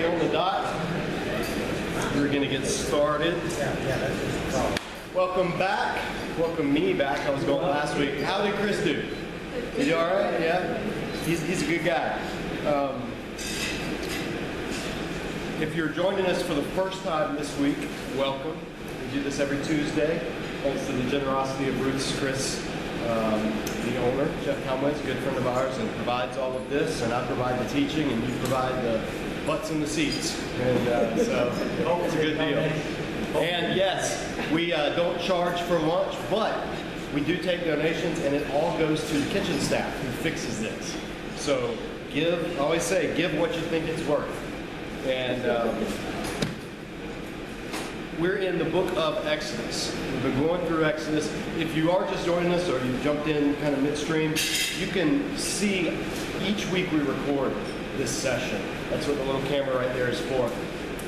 ready on the dot. We're going to get started. Welcome back. Welcome me back. I was gone last week. How did Chris do? Is he all right? Yeah? He's a good guy. If you're joining us for the first time this week, welcome. We do this every Tuesday. Thanks to the generosity of Ruth's Chris, the owner, Jeff Helmway's a good friend of ours, and provides all of this, and I provide the teaching, and you provide the butts in the seats. And so it's a good deal. And yes, we don't charge for lunch, but we do take donations, and it all goes to the kitchen staff who fixes this. So give, I always say, give what you think it's worth. And we're in the book of Exodus. We've been going through Exodus. If you are just joining us or you've jumped in kind of midstream, you can see each week we record this session. That's what the little camera right there is for.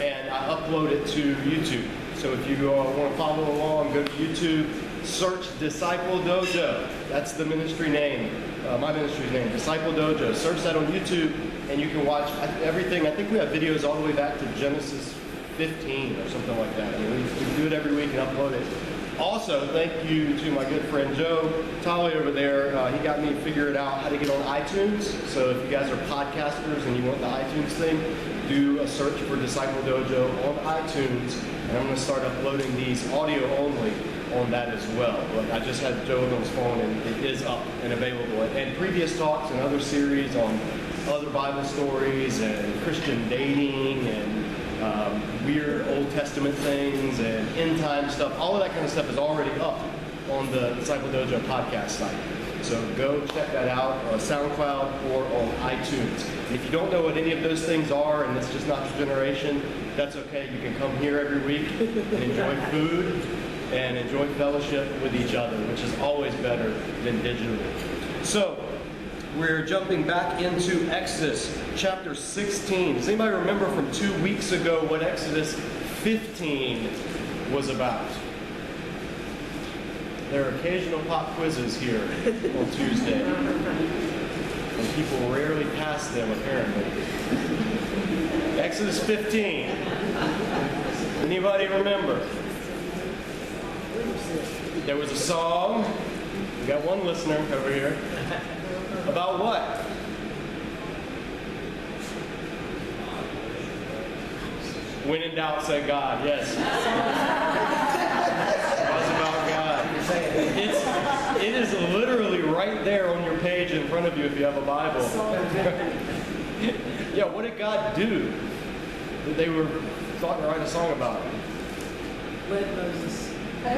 And I upload it to YouTube. So if you want to follow along, go to YouTube, search Disciple Dojo. That's the ministry name, my ministry's name, Disciple Dojo. Search that on YouTube and you can watch everything. I think we have videos all the way back to Genesis 15 or something like that. I mean, we do it every week and upload it. Also, thank you to my good friend Joe Tolley over there. He got me figured out how to get on iTunes. So if you guys are podcasters and you want the iTunes thing, do a search for Disciple Dojo on iTunes. And I'm going to start uploading these audio only on that as well. But I just had Joe on his phone and it is up and available. And previous talks and other series on other Bible stories and Christian dating and weird Old Testament things and end time stuff, all of that kind of stuff is already up on the Disciple Dojo podcast site. So go check that out on SoundCloud or on iTunes. And if you don't know what any of those things are and it's just not your generation, that's okay. You can come here every week and enjoy food and enjoy fellowship with each other, which is always better than digitally. So we're jumping back into Exodus chapter 16. Does anybody remember from 2 weeks ago what Exodus 15 was about? There are occasional pop quizzes here on Tuesday. And people rarely pass them, apparently. Exodus 15. Anybody remember? There was a song. We got one listener over here. About what? When in doubt, say God. Yes. It's about God. It is literally right there on your page in front of you if you have a Bible. Yeah, what did God do that they were thought to write a song about? Led Moses.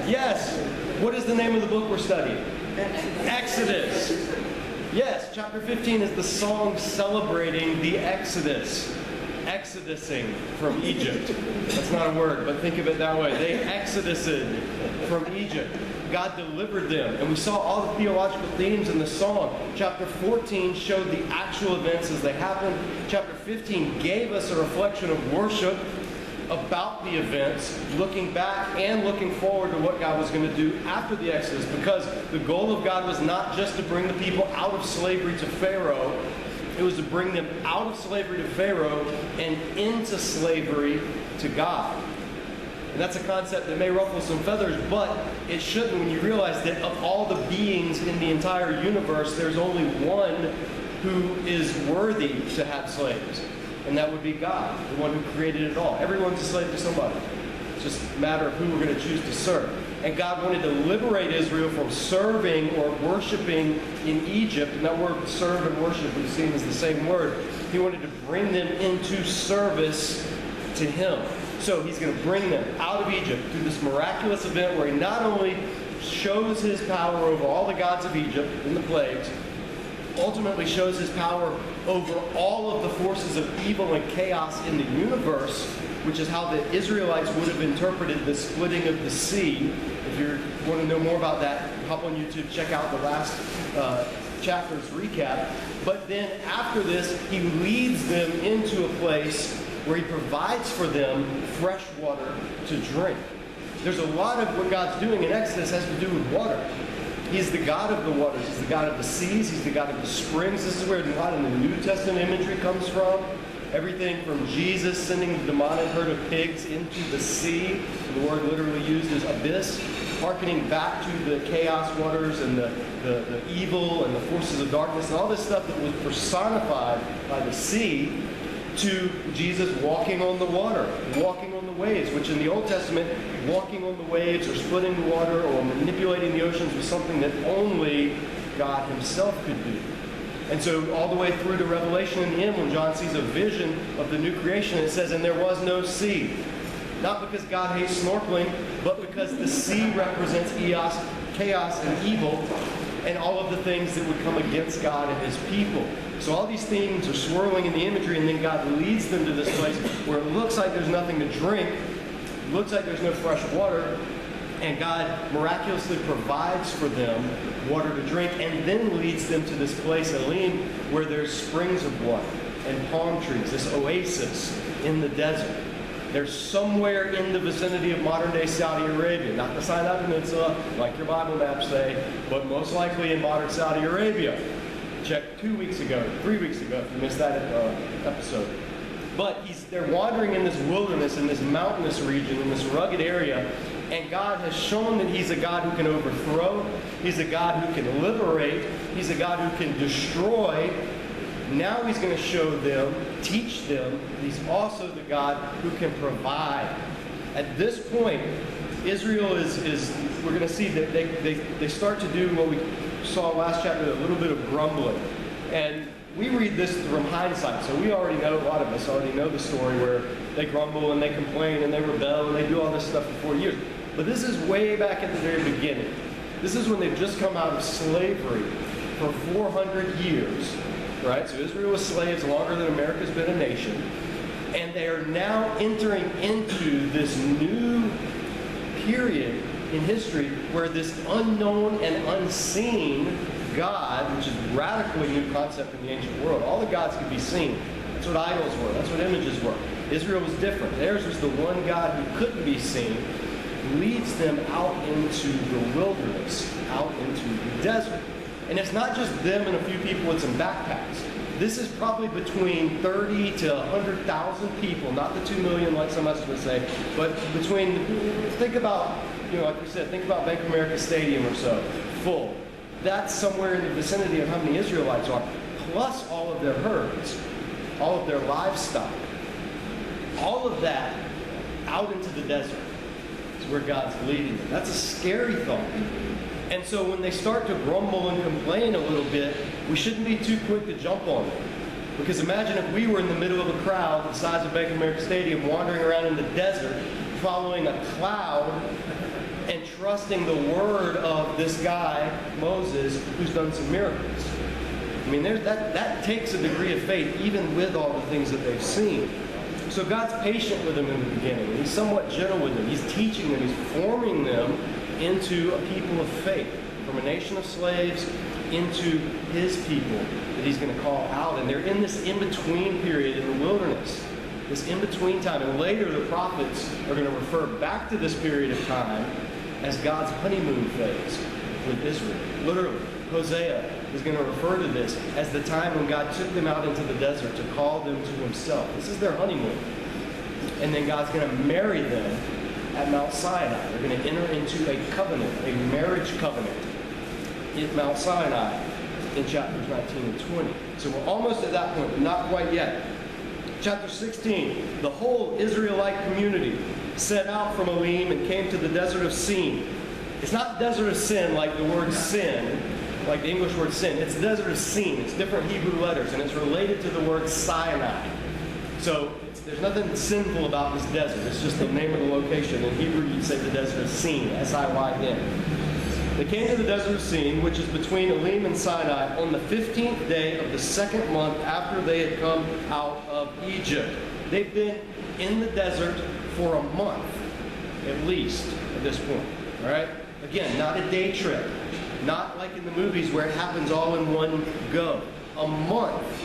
Yes. What is the name of the book we're studying? Exodus. Yes, chapter 15 is the song celebrating the Exodus. Exodusing from Egypt. That's not a word, but think of it that way. They exodused from Egypt. God delivered them. And we saw all the theological themes in the song. Chapter 14 showed the actual events as they happened. Chapter 15 gave us a reflection of worship about the events, looking back and looking forward to what God was going to do after the Exodus, because the goal of God was not just to bring the people out of slavery to Pharaoh, it was to bring them out of slavery to Pharaoh and into slavery to God. And that's a concept that may ruffle some feathers, but it shouldn't when you realize that of all the beings in the entire universe, there's only one who is worthy to have slaves. And that would be God, the one who created it all. Everyone's a slave to somebody. It's just a matter of who we're going to choose to serve. And God wanted to liberate Israel from serving or worshiping in Egypt. And that word serve and worship we've seen is the same word. He wanted to bring them into service to Him. So He's going to bring them out of Egypt through this miraculous event where He not only shows His power over all the gods of Egypt in the plagues, ultimately shows His power over all of the forces of evil and chaos in the universe, which is how the Israelites would have interpreted the splitting of the sea. If you want to know more about that, hop on YouTube, check out the last chapter's recap. But then after this, He leads them into a place where He provides for them fresh water to drink. There's a lot of what God's doing in Exodus has to do with water. He's the God of the waters. He's the God of the seas. He's the God of the springs. This is where a lot of the New Testament imagery comes from. Everything from Jesus sending the demonic herd of pigs into the sea, the word literally used is abyss, hearkening back to the chaos waters and the evil and the forces of darkness and all this stuff that was personified by the sea, to Jesus walking on the water, walking on the waves, which in the Old Testament, walking on the waves or splitting the water or manipulating the oceans was something that only God himself could do. And so all the way through to Revelation in the end, when John sees a vision of the new creation, it says, and there was no sea. Not because God hates snorkeling, but because the sea represents chaos and evil and all of the things that would come against God and his people. So all these themes are swirling in the imagery, and then God leads them to this place where it looks like there's nothing to drink, looks like there's no fresh water, and God miraculously provides for them water to drink, and then leads them to this place, Elim, where there's springs of water and palm trees, this oasis in the desert. They're somewhere in the vicinity of modern-day Saudi Arabia, not the Sinai Peninsula, like your Bible maps say, but most likely in modern Saudi Arabia. Check 2 weeks ago, 3 weeks ago, if you missed that episode. But they're wandering in this wilderness, in this mountainous region, in this rugged area, and God has shown that he's a God who can overthrow, he's a God who can liberate, he's a God who can destroy. Now he's going to show them, teach them, he's also the God who can provide. At this point, Israel is we're going to see that they start to do what we saw last chapter, a little bit of grumbling. And we read this from hindsight, so we already know, a lot of us already know the story where they grumble and they complain and they rebel and they do all this stuff for 40 years. But this is way back at the very beginning. This is when they've just come out of slavery for 400 years. Right? So Israel was slaves longer than America's been a nation. And they are now entering into this new period in history where this unknown and unseen God, which is a radically new concept in the ancient world, all the gods could be seen. That's what idols were. That's what images were. Israel was different. Theirs was the one God who couldn't be seen, leads them out into the wilderness, out into the desert. And it's not just them and a few people with some backpacks. This is probably between 30 to 100,000 people, not the 2 million like some of us would say, but between, think about, like we said, think about Bank of America Stadium or so, full. That's somewhere in the vicinity of how many Israelites are, plus all of their herds, all of their livestock. All of that out into the desert is where God's leading them. That's a scary thought. And so when they start to grumble and complain a little bit, we shouldn't be too quick to jump on them. Because imagine if we were in the middle of a crowd the size of Bank of America Stadium, wandering around in the desert, following a cloud, and trusting the word of this guy, Moses, who's done some miracles. I mean, that takes a degree of faith, even with all the things that they've seen. So God's patient with them in the beginning. He's somewhat gentle with them. He's teaching them. He's forming them into a people of faith, from a nation of slaves into his people that he's going to call out. And they're in this in-between period in the wilderness, this in-between time. And later the prophets are going to refer back to this period of time as God's honeymoon phase with Israel. Literally, Hosea is going to refer to this as the time when God took them out into the desert to call them to himself. This is their honeymoon. And then God's going to marry them at Mount Sinai. They're going to enter into a covenant, a marriage covenant at Mount Sinai in chapters 19 and 20. So we're almost at that point, but not quite yet. Chapter 16, the whole Israelite community set out from Elim and came to the desert of Sin. It's not desert of sin like the word sin, like the English word sin. It's the desert of Sin. It's different Hebrew letters, and it's related to the word Sinai. So there's nothing sinful about this desert. It's just the name of the location. In Hebrew, you'd say the desert of Sin, S-I-Y-N. They came to the desert of Sin, which is between Elim and Sinai, on the 15th day of the second month after they had come out of Egypt. They've been in the desert for a month, at least, at this point. All right? Again, not a day trip. Not like in the movies where it happens all in one go. A month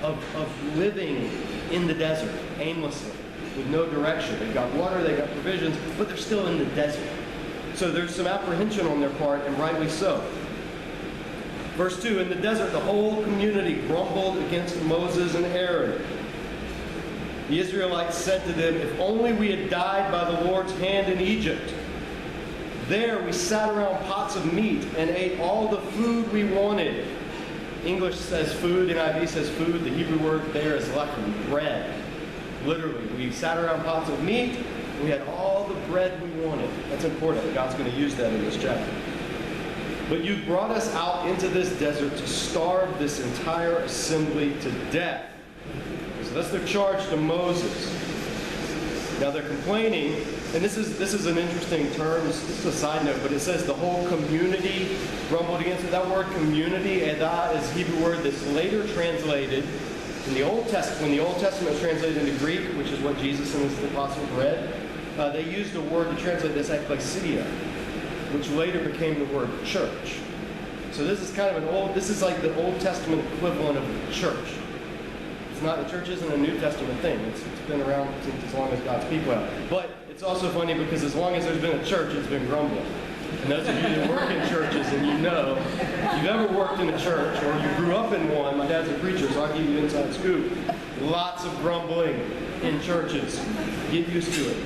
of living in the desert, aimlessly, with no direction. They've got water, they've got provisions, but they're still in the desert. So there's some apprehension on their part, and rightly so. Verse 2, in the desert, the whole community grumbled against Moses and Aaron. The Israelites said to them, "If only we had died by the Lord's hand in Egypt. There we sat around pots of meat and ate all the food we wanted." English says food, NIV says food. The Hebrew word there is lechem, bread. Literally, we sat around pots of meat. We had all the bread we wanted. That's important. God's going to use that in this chapter. "But you brought us out into this desert to starve this entire assembly to death." So that's their charge to Moses. Now they're complaining, and this is an interesting term. This is a side note, but it says the whole community grumbled against it. That word community, edah, is a Hebrew word that's later translated in the Old Testament. When the Old Testament was translated into Greek, which is what Jesus and his apostles read, they used a word to translate this ecclesia, which later became the word church. So this is kind of this is like the Old Testament equivalent of the church. It's not, the church isn't a New Testament thing. It's been around since as long as God's people have. But it's also funny because as long as there's been a church, it's been grumbling. And those of you that work in churches and you know, if you've ever worked in a church or you grew up in one, my dad's a preacher, so I'll give you an inside scoop. Lots of grumbling in churches. Get used to it.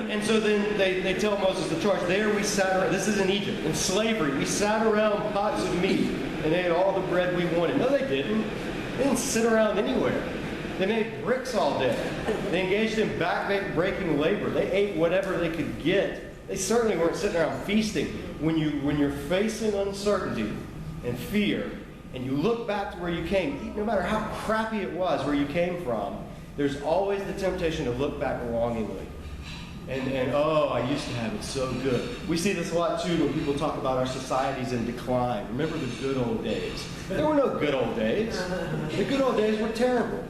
And so then they tell Moses the charge. There we sat around, this is in Egypt, in slavery. We sat around pots of meat and ate all the bread we wanted. No, they didn't. They didn't sit around anywhere. They made bricks all day. They engaged in back-breaking labor. They ate whatever they could get. They certainly weren't sitting around feasting. When you're facing uncertainty and fear, and you look back to where you came, no matter how crappy it was where you came from, there's always the temptation to look back longingly. And oh, I used to have it so good. We see this a lot too when people talk about our societies in decline. Remember the good old days. There were no good old days. The good old days were terrible.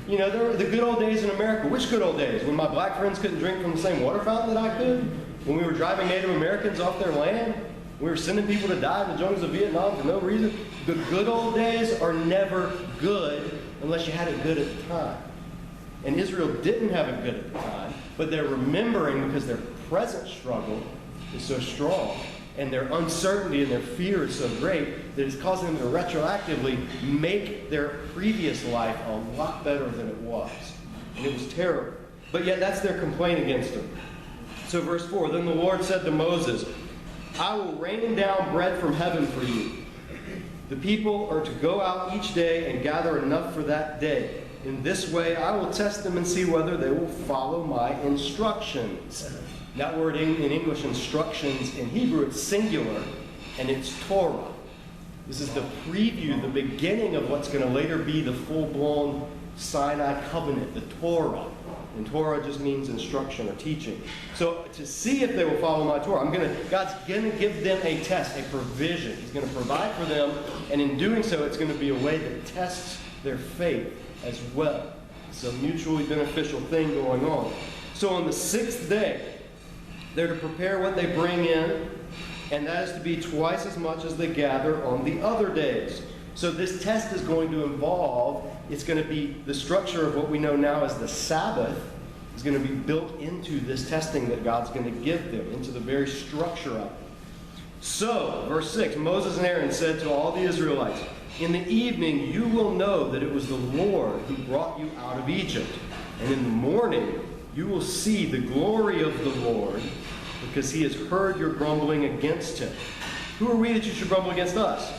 You know, there were the good old days in America. Which good old days? When my black friends couldn't drink from the same water fountain that I could? When we were driving Native Americans off their land? We were sending people to die in the jungles of Vietnam for no reason? The good old days are never good unless you had it good at the time. And Israel didn't have it good at the time, but they're remembering because their present struggle is so strong and their uncertainty and their fear is so great that it's causing them to retroactively make their previous life a lot better than it was. And it was terrible. But yet that's their complaint against them. So verse 4, "Then the Lord said to Moses, I will rain down bread from heaven for you. The people are to go out each day and gather enough for that day. In this way, I will test them and see whether they will follow my instructions." That word in English, instructions, in Hebrew, it's singular, and it's Torah. This is the preview, the beginning of what's going to later be the full-blown Sinai covenant, the Torah. And Torah just means instruction or teaching. So to see if they will follow my Torah, God's going to give them a test, a provision. He's going to provide for them, and in doing so, it's going to be a way that tests their faith as well. It's a mutually beneficial thing going on. So on the 6th day, they're to prepare what they bring in, and that is to be twice as much as they gather on the other days. So this test is going to involve, it's going to be the structure of what we know now as the Sabbath is going to be built into this testing that God's going to give them, into the very structure of it. So, verse 6, Moses and Aaron said to all the Israelites, "In the evening you will know that it was the Lord who brought you out of Egypt. And in the morning you will see the glory of the Lord, because he has heard your grumbling against him." Who are we that you should grumble against us?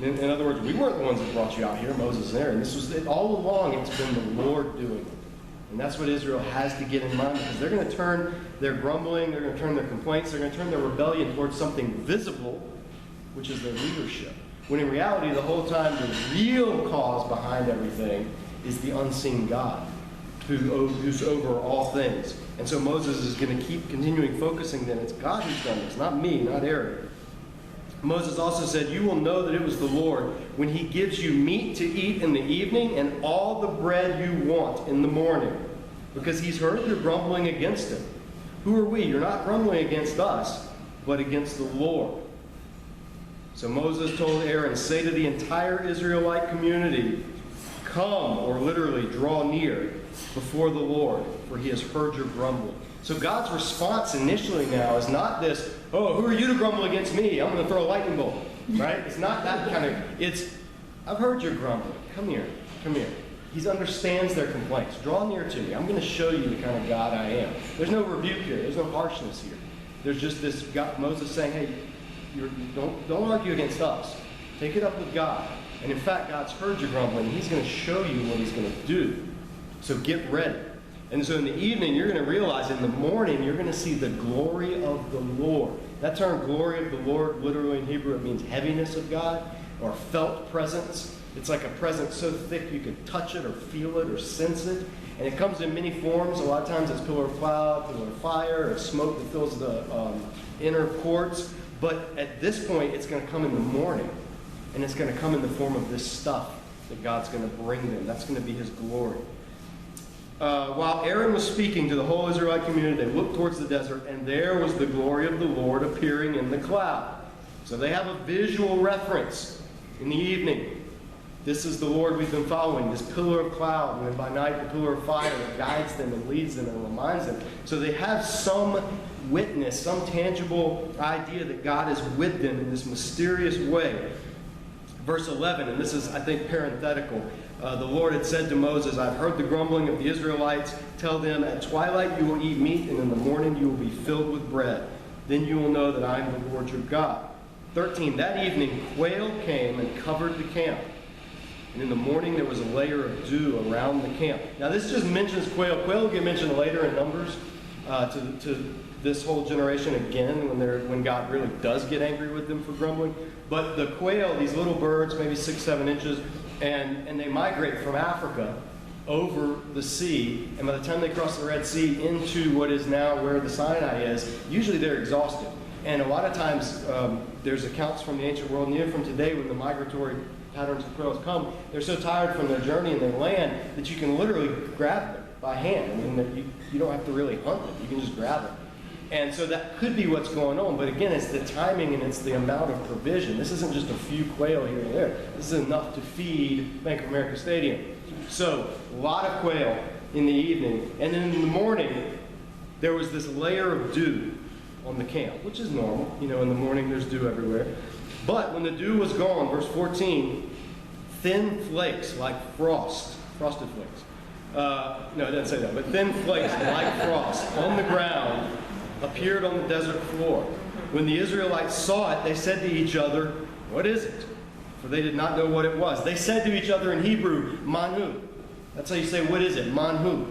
In other words, we weren't the ones that brought you out here, Moses and Aaron. This was all along, it's been the Lord doing it. And that's what Israel has to get in mind, because they're going to turn their grumbling, they're going to turn their complaints, they're going to turn their rebellion towards something visible, which is their leadership. When in reality, the whole time, the real cause behind everything is the unseen God, who's over all things. And so Moses is going to keep continuing focusing then. It's God who's done this, not me, not Aaron. Moses also said, "You will know that it was the Lord when he gives you meat to eat in the evening and all the bread you want in the morning, because he's heard your grumbling against him." Who are we? You're not grumbling against us, but against the Lord. So Moses told Aaron, "Say to the entire Israelite community, come," or literally draw near, "before the Lord, for he has heard your grumbling." So God's response initially now is not this, "Oh, who are you to grumble against me? I'm going to throw a lightning bolt." Right? It's not that kind of, it's, "I've heard your grumbling. Come here. Come here. He understands their complaints. Draw near to me. I'm going to show you the kind of God I am. There's no rebuke here. There's no harshness here. There's just this God, Moses saying, hey, don't argue against us. Take it up with God. And in fact, God's heard your grumbling. He's going to show you what he's going to do. So get ready. And so in the evening, you're going to realize in the morning, you're going to see the glory of the Lord. That term, glory of the Lord, literally in Hebrew, it means heaviness of God or felt presence. It's like a presence so thick you can touch it or feel it or sense it. And it comes in many forms. A lot of times it's pillar of cloud, pillar of fire, or smoke that fills the inner courts. But at this point, it's going to come in the morning. And it's going to come in the form of this stuff that God's going to bring them. That's going to be his glory. While Aaron was speaking to the whole Israelite community, they looked towards the desert, and there was the glory of the Lord appearing in the cloud. So they have a visual reference in the evening. This is the Lord we've been following, this pillar of cloud, and then by night the pillar of fire that guides them and leads them and reminds them. So they have some witness, some tangible idea that God is with them in this mysterious way. Verse 11, and this is, I think, parenthetical. The Lord had said to Moses, I've heard the grumbling of the Israelites. Tell them, at twilight you will eat meat, and in the morning you will be filled with bread. Then you will know that I am the Lord your God. 13, that evening quail came and covered the camp. And in the morning there was a layer of dew around the camp. Now this just mentions quail. Quail will get mentioned later in Numbers to this whole generation again when God really does get angry with them for grumbling. But the quail, these little birds, maybe 6-7 inches, and they migrate from Africa over the sea. And by the time they cross the Red Sea into what is now where the Sinai is, usually they're exhausted. And a lot of times there's accounts from the ancient world, and even from today when the migratory patterns of quails come, they're so tired from their journey and they land that you can literally grab them by hand. I mean, you don't have to really hunt them. You can just grab them. And so that could be what's going on. But again, it's the timing and it's the amount of provision. This isn't just a few quail here and there. This is enough to feed Bank of America Stadium. So a lot of quail in the evening. And then in the morning, there was this layer of dew on the camp, which is normal. You know, in the morning there's dew everywhere. But when the dew was gone, verse 14, thin flakes like frosted flakes. No, it doesn't say that, but thin flakes like frost on the ground appeared on the desert floor. When the Israelites saw it, they said to each other, what is it? For they did not know what it was. They said to each other in Hebrew, manhu. That's how you say, what is it? Manhu.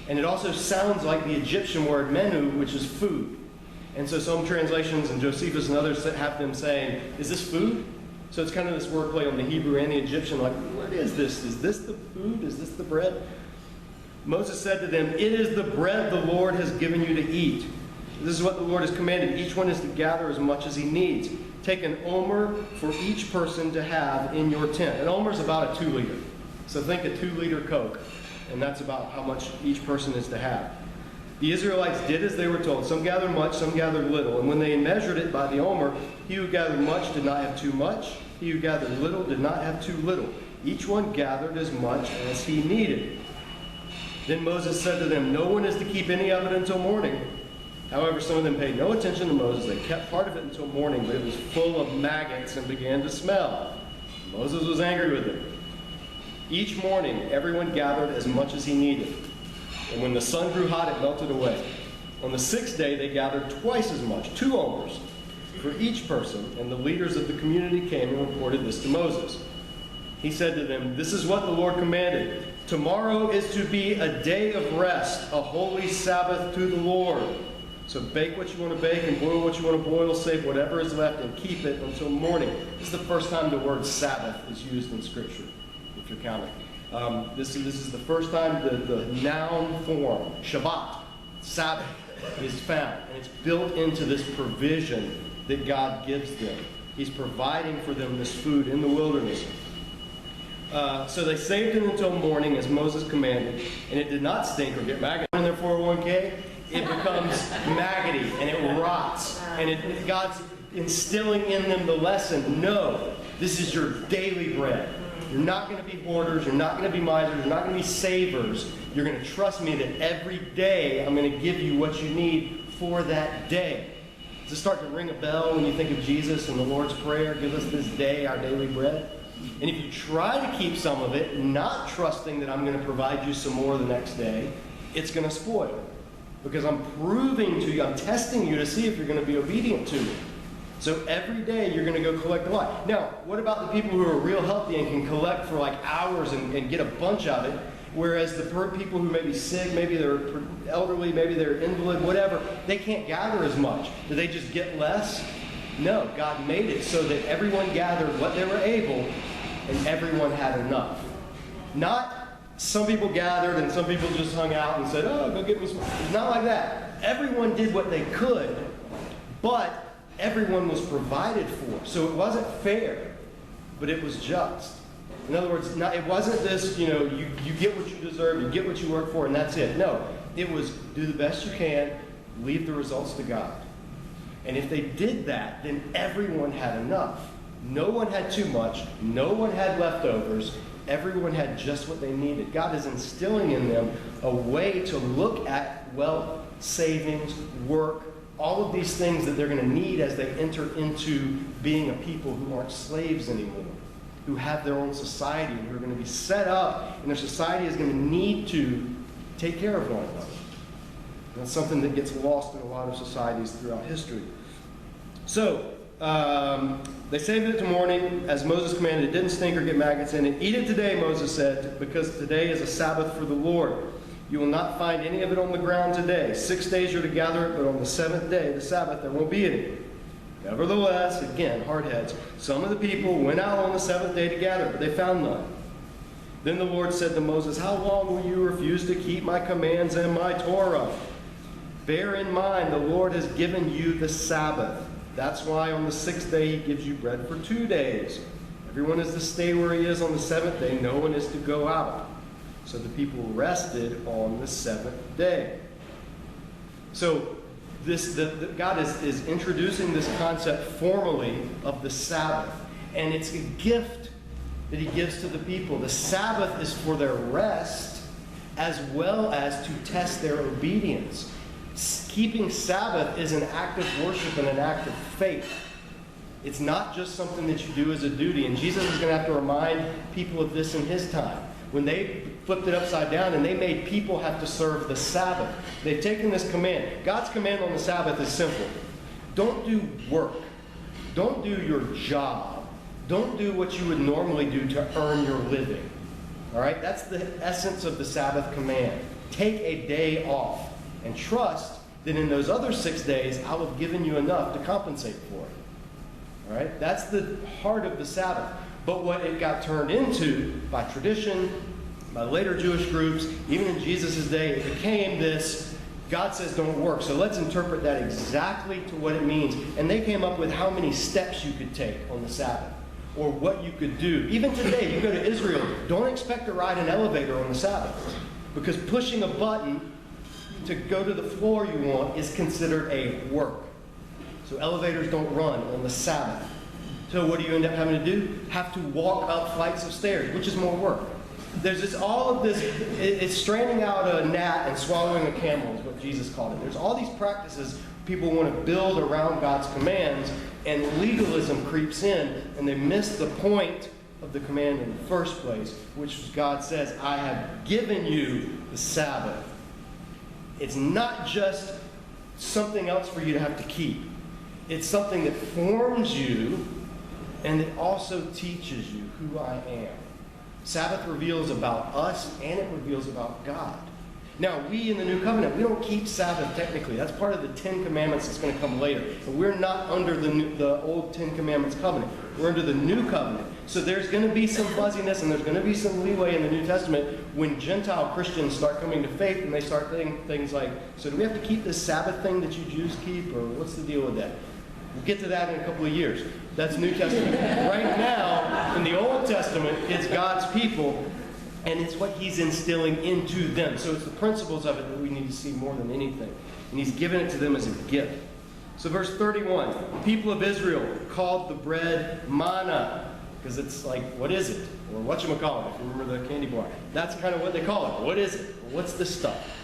And it also sounds like the Egyptian word menu, which is food. And so some translations, and Josephus and others have them saying, is this food? So it's kind of this wordplay on the Hebrew and the Egyptian, like, what is this? Is this the food? Is this the bread? Moses said to them, it is the bread the Lord has given you to eat. This is what the Lord has commanded. Each one is to gather as much as he needs. Take an omer for each person to have in your tent. An omer is about a 2-liter. So think a 2-liter Coke. And that's about how much each person is to have. The Israelites did as they were told. Some gathered much, some gathered little. And when they measured it by the omer, he who gathered much did not have too much. He who gathered little did not have too little. Each one gathered as much as he needed. Then Moses said to them, no one is to keep any of it until morning. However, some of them paid no attention to Moses. They kept part of it until morning, but it was full of maggots and began to smell. Moses was angry with them. Each morning, everyone gathered as much as he needed. And when the sun grew hot, it melted away. On the 6th day, they gathered twice as much, 2 omers, for each person. And the leaders of the community came and reported this to Moses. He said to them, this is what the Lord commanded. Tomorrow is to be a day of rest, a holy Sabbath to the Lord. So bake what you want to bake and boil what you want to boil, save whatever is left, and keep it until morning. This is the first time the word Sabbath is used in Scripture, if you're counting. This is the first time the noun form, Shabbat, Sabbath, is found. And it's built into this provision that God gives them. He's providing for them this food in the wilderness. So they saved it until morning as Moses commanded, and it did not stink or get maggots in their 401k. It becomes maggoty and it rots. And God's instilling in them the lesson, no, this is your daily bread. You're not going to be hoarders. You're not going to be misers. You're not going to be savers. You're going to trust me that every day I'm going to give you what you need for that day. Does it start to ring a bell when you think of Jesus and the Lord's Prayer? Give us this day our daily bread. And if you try to keep some of it, not trusting that I'm going to provide you some more the next day, it's going to spoil. Because I'm proving to you, I'm testing you to see if you're going to be obedient to me. So every day you're going to go collect a lot. Now, what about the people who are real healthy and can collect for like hours and get a bunch of it? Whereas the people who may be sick, maybe they're elderly, maybe they're invalid, whatever, they can't gather as much. Do they just get less? No, God made it so that everyone gathered what they were able and everyone had enough. Not some people gathered and some people just hung out and said, oh, go get me some. It's not like that. Everyone did what they could, but everyone was provided for. So it wasn't fair, but it was just. In other words, it wasn't this, you get what you deserve, you get what you work for, and that's it. No, it was do the best you can, leave the results to God. And if they did that, then everyone had enough. No one had too much. No one had leftovers. Everyone had just what they needed. God is instilling in them a way to look at wealth, savings, work, all of these things that they're going to need as they enter into being a people who aren't slaves anymore, who have their own society and who are going to be set up, and their society is going to need to take care of one another. That's something that gets lost in a lot of societies throughout history. So, they saved it to morning, as Moses commanded. It didn't stink or get maggots in it. Eat it today, Moses said, because today is a Sabbath for the Lord. You will not find any of it on the ground today. 6 days you're to gather it, but on the seventh day, the Sabbath, there won't be any. Nevertheless, again, hard heads, some of the people went out on the seventh day to gather, but they found none. Then the Lord said to Moses, how long will you refuse to keep my commands and my Torah? Bear in mind, the Lord has given you the Sabbath. That's why on the sixth day he gives you bread for 2 days. Everyone is to stay where he is on the seventh day. No one is to go out. So the people rested on the seventh day. So God is introducing this concept formally of the Sabbath. And it's a gift that he gives to the people. The Sabbath is for their rest as well as to test their obedience. Keeping Sabbath is an act of worship and an act of faith. It's not just something that you do as a duty. And Jesus is going to have to remind people of this in his time. When they flipped it upside down and they made people have to serve the Sabbath. They've taken this command. God's command on the Sabbath is simple. Don't do work. Don't do your job. Don't do what you would normally do to earn your living. All right? That's the essence of the Sabbath command. Take a day off and trust that in those other 6 days, I will have given you enough to compensate for it. All right? That's the heart of the Sabbath. But what it got turned into by tradition, by later Jewish groups, even in Jesus' day, it became this, God says don't work. So let's interpret that exactly to what it means. And they came up with how many steps you could take on the Sabbath, or what you could do. Even today, you go to Israel, don't expect to ride an elevator on the Sabbath, because pushing a button to go to the floor you want is considered a work. So elevators don't run on the Sabbath. So what do you end up having to do? Have to walk up flights of stairs, which is more work. There's all of this, it's straining out a gnat and swallowing a camel is what Jesus called it. There's all these practices people want to build around God's commands, and legalism creeps in, and they miss the point of the command in the first place, which God says, I have given you the Sabbath. It's not just something else for you to have to keep. It's something that forms you, and it also teaches you who I am. Sabbath reveals about us, and it reveals about God. Now, we in the New Covenant, we don't keep Sabbath technically. That's part of the Ten Commandments that's going to come later. But we're not under the old Ten Commandments covenant. We're under the New Covenant. So there's going to be some fuzziness, and there's going to be some leeway in the New Testament when Gentile Christians start coming to faith, and they start saying things like, so do we have to keep this Sabbath thing that you Jews keep, or what's the deal with that? We'll get to that in a couple of years. That's New Testament. Right now, in the Old Testament, it's God's people, and it's what he's instilling into them. So it's the principles of it that we need to see more than anything. And he's given it to them as a gift. So verse 31, the people of Israel called the bread manna, because it's like, what is it? Or whatchamacallit, if you remember the candy bar. That's kind of what they call it. What is it? What's this stuff?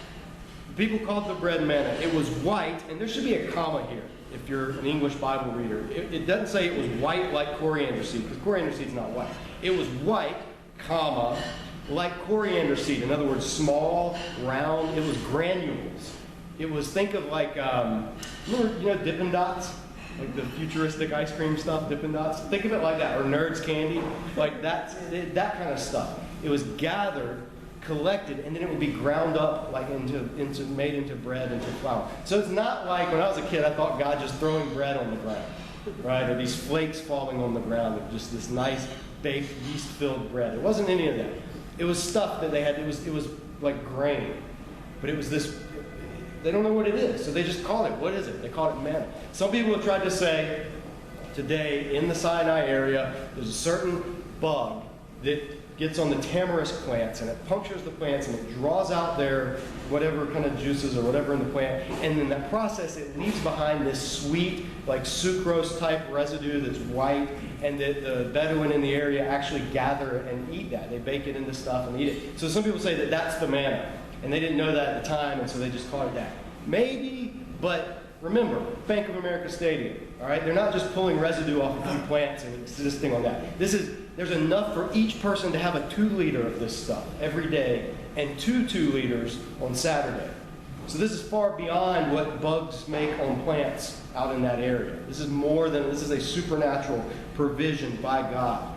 The people called the bread manna. It was white, and there should be a comma here if you're an English Bible reader. It doesn't say it was white like coriander seed, because coriander seed is not white. It was white, comma, like coriander seed. In other words, small, round. It was granules. It was, think of like, remember, Dippin' Dots? Like the futuristic ice cream stuff, Dippin' Dots? Think of it like that, or Nerds candy. Like that kind of stuff. It was gathered, collected, and then it would be ground up like made into bread, into flour. So it's not like when I was a kid, I thought God just throwing bread on the ground, right? Or these flakes falling on the ground of just this nice baked yeast-filled bread. It wasn't any of that. It was stuff that they had. It was like grain, but it was this. They don't know what it is, so they just call it. What is it? They call it manna. Some people have tried to say today in the Sinai area, there's a certain bug that gets on the tamarisk plants, and it punctures the plants, and it draws out their whatever kind of juices or whatever in the plant, and in that process it leaves behind this sweet, like sucrose type residue that's white, and that the Bedouin in the area actually gather and eat that. They bake it into stuff and eat it. So some people say that that's the manna, and they didn't know that at the time, and so they just called it that. Maybe, but remember, Bank of America Stadium, all right? They're not just pulling residue off a few plants and existing on that. There's enough for each person to have a 2-liter of this stuff every day and 2 on Saturday. So this is far beyond what bugs make on plants out in that area. This is a supernatural provision by God.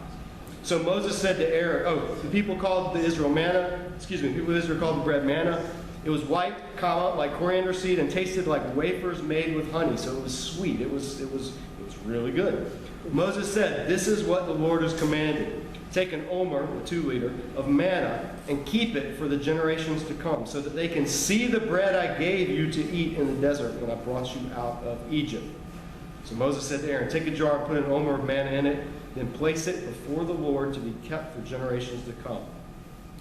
So Moses said to Aaron, the people called the Israel called the bread manna. It was white, like coriander seed, and tasted like wafers made with honey. So it was sweet. It was really good. Moses said, "This is what the Lord has commanded. Take an omer, a 2-liter, of manna, and keep it for the generations to come, so that they can see the bread I gave you to eat in the desert when I brought you out of Egypt." So Moses said to Aaron, "Take a jar and put an omer of manna in it, then place it before the Lord to be kept for generations to come."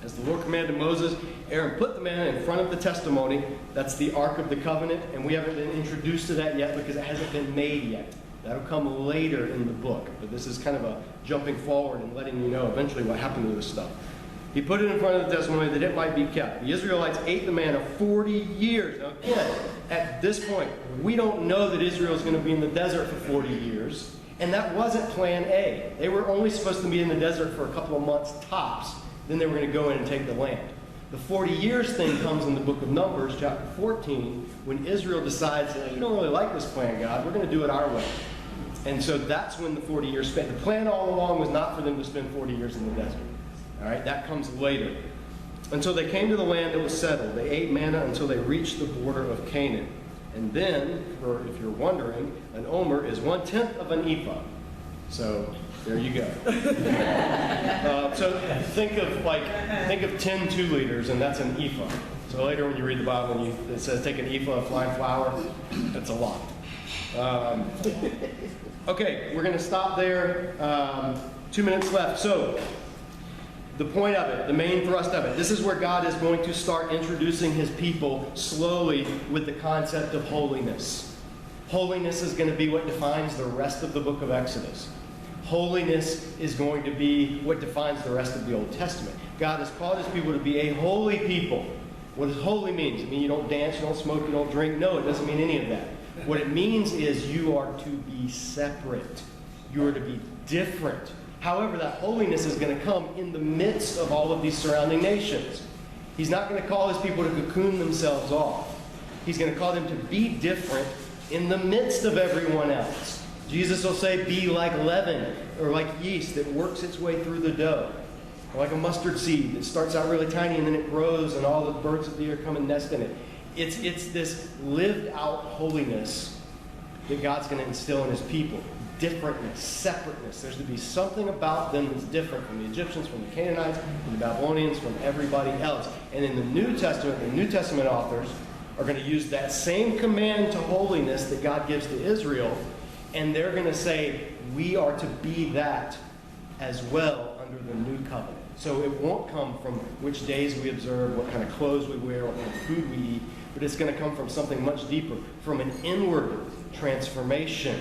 As the Lord commanded Moses, Aaron put the manna in front of the testimony. That's the Ark of the Covenant, and we haven't been introduced to that yet because it hasn't been made yet. That'll come later in the book, but this is kind of a jumping forward and letting you know eventually what happened to this stuff. He put it in front of the testimony that it might be kept. The Israelites ate the manna 40 years. Now again, at this point, we don't know that Israel is going to be in the desert for 40 years, and that wasn't plan A. They were only supposed to be in the desert for a couple of months tops. Then they were going to go in and take the land. The 40 years thing comes in the book of Numbers, chapter 14, when Israel decides, "You don't really like this plan, God. We're going to do it our way." And so that's when the 40 years spent. The plan all along was not for them to spend 40 years in the desert. All right, that comes later. Until they came to the land that was settled. They ate manna until they reached the border of Canaan. And then, if you're wondering, an omer is 1/10 of an ephah. So there you go. So think of 10 2-liters, and that's an ephah. So later when you read the Bible and it says take an ephah of fine flour, that's a lot. Okay, we're going to stop there. 2 minutes left. So the point of it, the main thrust of it, this is where God is going to start introducing his people slowly with the concept of holiness. Holiness is going to be what defines the rest of the book of Exodus. Holiness is going to be what defines the rest of the Old Testament. God has called his people to be a holy people. What does holy mean? Does it mean you don't dance, you don't smoke, you don't drink? No, it doesn't mean any of that. What it means is you are to be separate. You are to be different. However, that holiness is going to come in the midst of all of these surrounding nations. He's not going to call his people to cocoon themselves off. He's going to call them to be different in the midst of everyone else. Jesus will say, be like leaven, or like yeast that works its way through the dough. Or like a mustard seed that starts out really tiny and then it grows and all the birds of the air come and nest in it. It's this lived out holiness that God's going to instill in his people. Differentness, separateness. There's to be something about them that's different from the Egyptians, from the Canaanites, from the Babylonians, from everybody else. And in the New Testament, the New Testament authors are going to use that same command to holiness that God gives to Israel, and they're going to say, we are to be that as well under the new covenant. So it won't come from which days we observe, what kind of clothes we wear, what kind of food we eat, but it's going to come from something much deeper, from an inward transformation.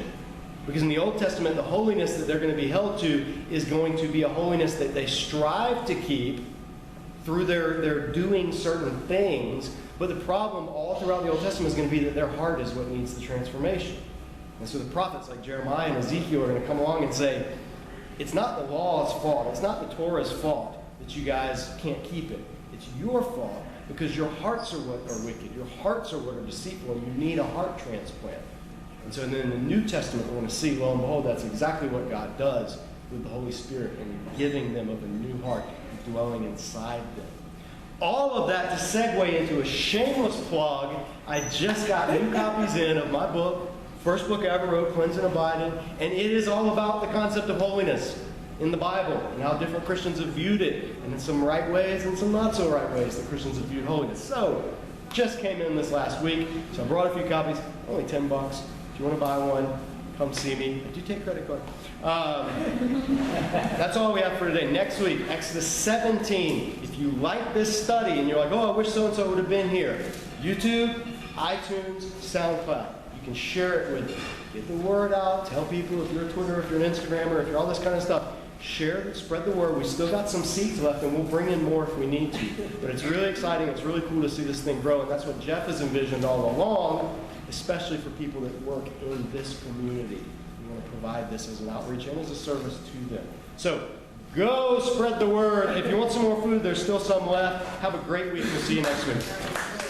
Because in the Old Testament, the holiness that they're going to be held to is going to be a holiness that they strive to keep through their doing certain things. But the problem all throughout the Old Testament is going to be that their heart is what needs the transformation. And so the prophets like Jeremiah and Ezekiel are going to come along and say, It's not the law's fault. It's not the Torah's fault that you guys can't keep it. It's your fault because your hearts are what are wicked. Your hearts are what are deceitful, and you need a heart transplant. And so then in the New Testament, we're going to see, lo and behold, that's exactly what God does with the Holy Spirit and giving them of a new heart, dwelling inside them. All of that to segue into a shameless plug. I just got new copies in of my book, first book I ever wrote, Cleanse and Abide in, and it is all about the concept of holiness in the Bible and how different Christians have viewed it, and in some right ways and some not so right ways that Christians have viewed holiness. So, just came in this last week, so I brought a few copies, only $10. If you want to buy one, come see me. I do take credit card. That's all we have for today. Next week, Exodus 17. If you like this study and you're like, oh, I wish so-and-so would have been here, YouTube, iTunes, SoundCloud. You can share it with them. Get the word out. Tell people if you're a Twitter, if you're an Instagrammer, if you're all this kind of stuff. Share it, spread the word. We still got some seats left, and we'll bring in more if we need to. But it's really exciting. It's really cool to see this thing grow, and that's what Jeff has envisioned all along, especially for people that work in this community. We want to provide this as an outreach and as a service to them. So go spread the word. If you want some more food, there's still some left. Have a great week. We'll see you next week.